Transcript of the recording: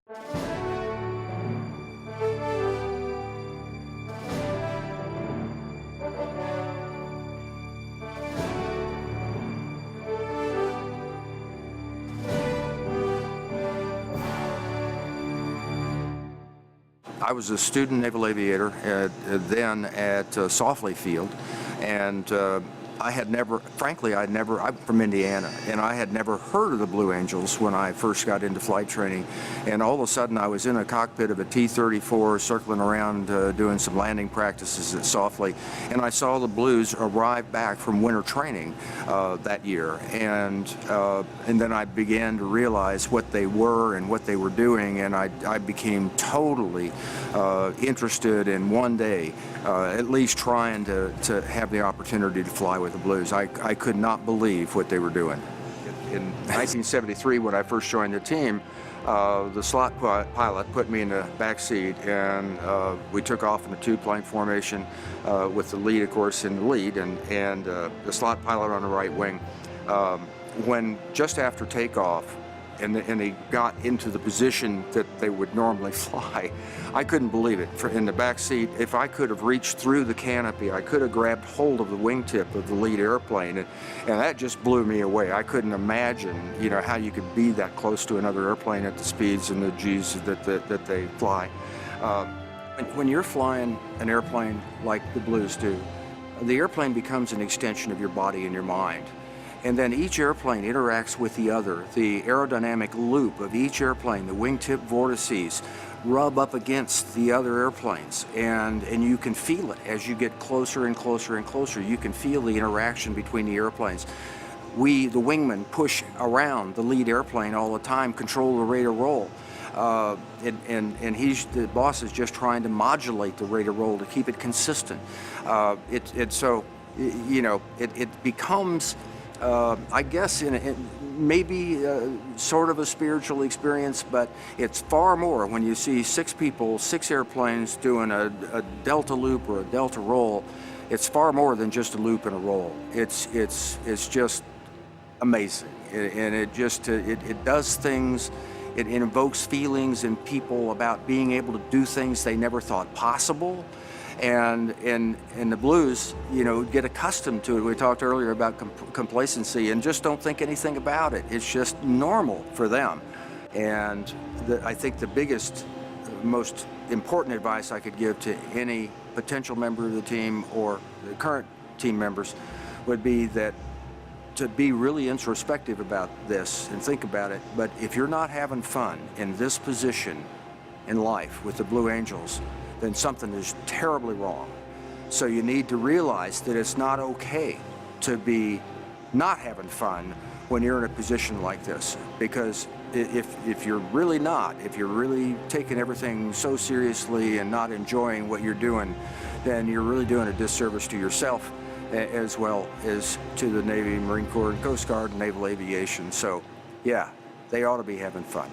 I was a student naval aviator then at Sofley Field, and I had never, frankly, I'm from Indiana, and I had never heard of the Blue Angels when I first got into flight training. And all of a sudden I was in a cockpit of a T-34 circling around doing some landing practices at Sofley, and I saw the Blues arrive back from winter training that year. And then I began to realize what they were and what they were doing, and I became totally interested in one day at least trying to have the opportunity to fly with the Blues. I could not believe what they were doing. In 1973, when I first joined the team, the slot pilot put me in the back seat, and we took off in a two-plane formation with the lead, of course, in the lead, and the slot pilot on the right wing. When just after takeoff, and they got into the position that they would normally fly, I couldn't believe it. In the back seat, if I could have reached through the canopy, I could have grabbed hold of the wingtip of the lead airplane, and that just blew me away. I couldn't imagine, how you could be that close to another airplane at the speeds and the Gs that they fly. When you're flying an airplane like the Blues do, the airplane becomes an extension of your body and your mind. And then each airplane interacts with the other. The aerodynamic loop of each airplane, the wingtip vortices, rub up against the other airplanes, and you can feel it as you get closer and closer and closer. You can feel the interaction between the airplanes. We, the wingmen, push around the lead airplane all the time, control the rate of roll. And the boss is just trying to modulate the rate of roll to keep it consistent. It becomes, I guess, maybe sort of a spiritual experience, but it's far more when you see 6 people, 6 airplanes doing a delta loop or a delta roll. It's far more than just a loop and a roll. It's just amazing, and it does things. It invokes feelings in people about being able to do things they never thought possible. And the Blues, get accustomed to it. We talked earlier about complacency, and just don't think anything about it. It's just normal for them. And I think the biggest, most important advice I could give to any potential member of the team or the current team members would be that to be really introspective about this and think about it. But if you're not having fun in this position in life with the Blue Angels, then something is terribly wrong. So you need to realize that it's not okay to be not having fun when you're in a position like this. Because if you're really not, if you're really taking everything so seriously and not enjoying what you're doing, then you're really doing a disservice to yourself as well as to the Navy, Marine Corps, and Coast Guard, and Naval Aviation. So yeah, they ought to be having fun.